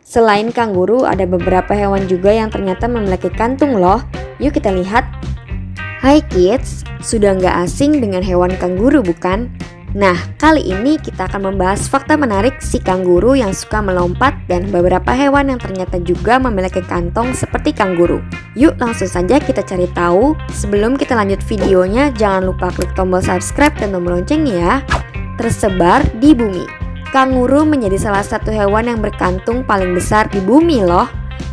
Selain kanguru, ada beberapa hewan juga yang ternyata memiliki kantung loh. Yuk kita lihat. Hai kids, sudah nggak asing dengan hewan kanguru bukan? Nah, kali ini kita akan membahas fakta menarik si kanguru yang suka melompat dan beberapa hewan yang ternyata juga memiliki kantong seperti kanguru. Yuk langsung saja kita cari tahu. Sebelum kita lanjut videonya, jangan lupa klik tombol subscribe dan tombol lonceng ya. Tersebar di bumi, kanguru menjadi salah satu hewan yang berkantung paling besar di bumi loh.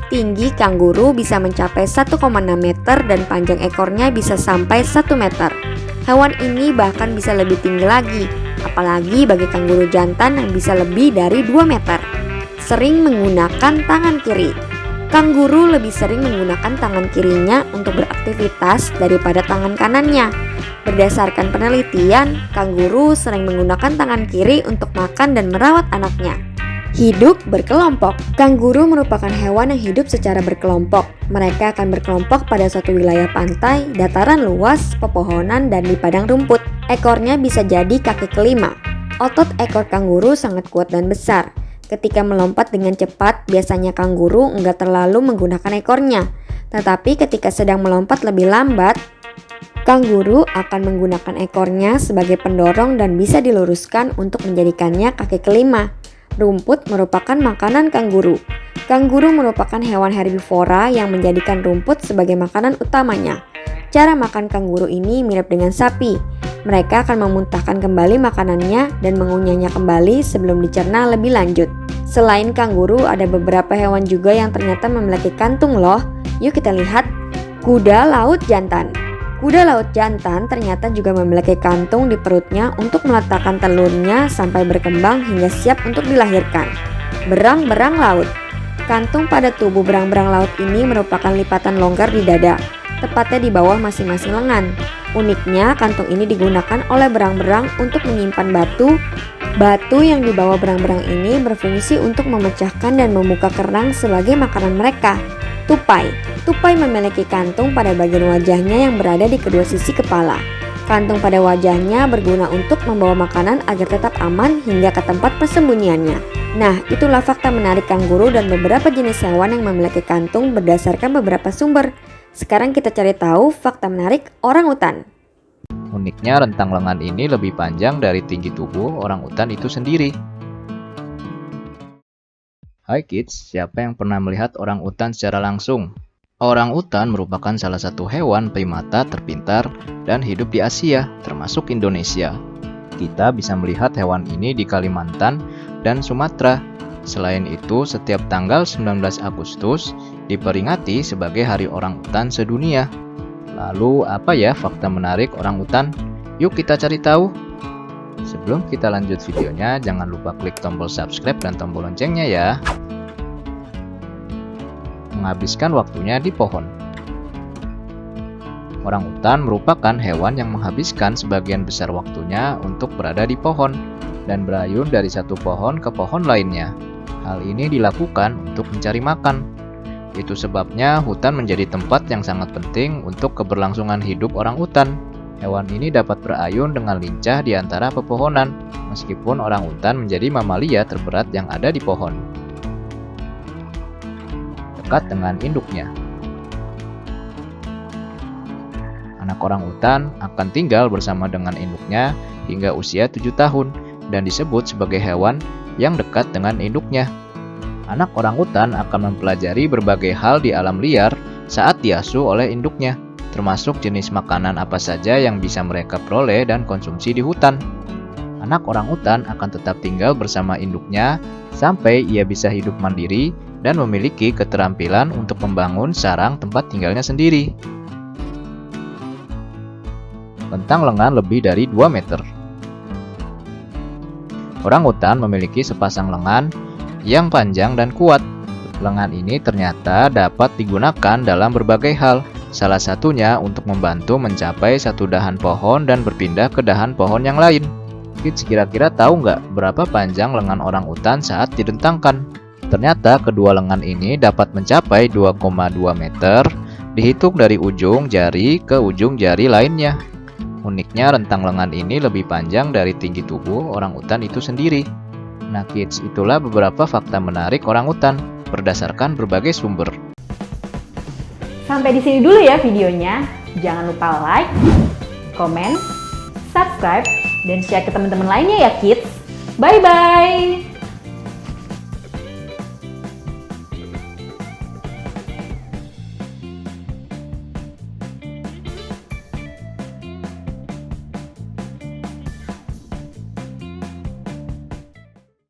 Tinggi kanguru bisa mencapai 1,6 meter dan panjang ekornya bisa sampai 1 meter. Hewan ini bahkan bisa lebih tinggi lagi, apalagi bagi kanguru jantan yang bisa lebih dari 2 meter. Sering menggunakan tangan kiri. Kanguru lebih sering menggunakan tangan kirinya untuk beraktivitas daripada tangan kanannya. Berdasarkan penelitian, kanguru sering menggunakan tangan kiri untuk makan dan merawat anaknya. Hidup berkelompok. Kanguru merupakan hewan yang hidup secara berkelompok. Mereka akan berkelompok pada suatu wilayah pantai, dataran luas, pepohonan, dan di padang rumput. Ekornya bisa jadi kaki kelima. Otot ekor kanguru sangat kuat dan besar. Ketika melompat dengan cepat, biasanya kanguru enggak terlalu menggunakan ekornya. Tetapi ketika sedang melompat lebih lambat, kanguru akan menggunakan ekornya sebagai pendorong dan bisa diluruskan untuk menjadikannya kaki kelima. Rumput merupakan makanan kanguru. Kanguru merupakan hewan herbivora yang menjadikan rumput sebagai makanan utamanya. Cara makan kanguru ini mirip dengan sapi. Mereka akan memuntahkan kembali makanannya dan mengunyahnya kembali sebelum dicerna lebih lanjut. Selain kanguru, ada beberapa hewan juga yang ternyata memiliki kantung loh. Yuk kita lihat. Kuda laut jantan. Kuda laut jantan ternyata juga memiliki kantung di perutnya untuk meletakkan telurnya sampai berkembang hingga siap untuk dilahirkan. Berang-berang laut. Kantung pada tubuh berang-berang laut ini merupakan lipatan longgar di dada, tepatnya di bawah masing-masing lengan. Uniknya, kantung ini digunakan oleh berang-berang untuk menyimpan batu. Batu yang dibawa berang-berang ini berfungsi untuk memecahkan dan membuka kerang sebagai makanan mereka. Tupai. Tupai memiliki kantung pada bagian wajahnya yang berada di kedua sisi kepala. Kantung pada wajahnya berguna untuk membawa makanan agar tetap aman hingga ke tempat persembunyiannya. Nah, itulah fakta menarik kanguru dan beberapa jenis hewan yang memiliki kantung berdasarkan beberapa sumber. Sekarang kita cari tahu fakta menarik orangutan. Uniknya, rentang lengan ini lebih panjang dari tinggi tubuh orangutan itu sendiri. Hai kids, siapa yang pernah melihat orangutan secara langsung? Orangutan merupakan salah satu hewan primata terpintar dan hidup di Asia, termasuk Indonesia. Kita bisa melihat hewan ini di Kalimantan dan Sumatera. Selain itu, setiap tanggal 19 Agustus diperingati sebagai Hari Orangutan Sedunia. Lalu, apa ya fakta menarik orangutan? Yuk kita cari tahu. Sebelum kita lanjut videonya, jangan lupa klik tombol subscribe dan tombol loncengnya ya. Menghabiskan waktunya di pohon. Orangutan merupakan hewan yang menghabiskan sebagian besar waktunya untuk berada di pohon dan berayun dari satu pohon ke pohon lainnya. Hal ini dilakukan untuk mencari makan. Itu sebabnya hutan menjadi tempat yang sangat penting untuk keberlangsungan hidup orangutan. Hewan ini dapat berayun dengan lincah di antara pepohonan, meskipun orangutan menjadi mamalia terberat yang ada di pohon. Dekat dengan induknya. Anak orangutan akan tinggal bersama dengan induknya hingga usia 7 tahun dan disebut sebagai hewan yang dekat dengan induknya. Anak orangutan akan mempelajari berbagai hal di alam liar saat diasuh oleh induknya, termasuk jenis makanan apa saja yang bisa mereka peroleh dan konsumsi di hutan. Anak orangutan akan tetap tinggal bersama induknya sampai ia bisa hidup mandiri dan memiliki keterampilan untuk membangun sarang tempat tinggalnya sendiri. Bentang lengan lebih dari 2 meter. Orangutan memiliki sepasang lengan yang panjang dan kuat. Lengan ini ternyata dapat digunakan dalam berbagai hal, salah satunya untuk membantu mencapai satu dahan pohon dan berpindah ke dahan pohon yang lain. Kids kira-kira tahu nggak berapa panjang lengan orangutan saat didentangkan? Ternyata kedua lengan ini dapat mencapai 2,2 meter, dihitung dari ujung jari ke ujung jari lainnya. Uniknya rentang lengan ini lebih panjang dari tinggi tubuh orangutan itu sendiri. Nah kids, itulah beberapa fakta menarik orangutan. berdasarkan berbagai sumber. Sampai di sini dulu ya videonya. Jangan lupa like, komen, subscribe, dan share ke teman-teman lainnya ya kids. Bye-bye!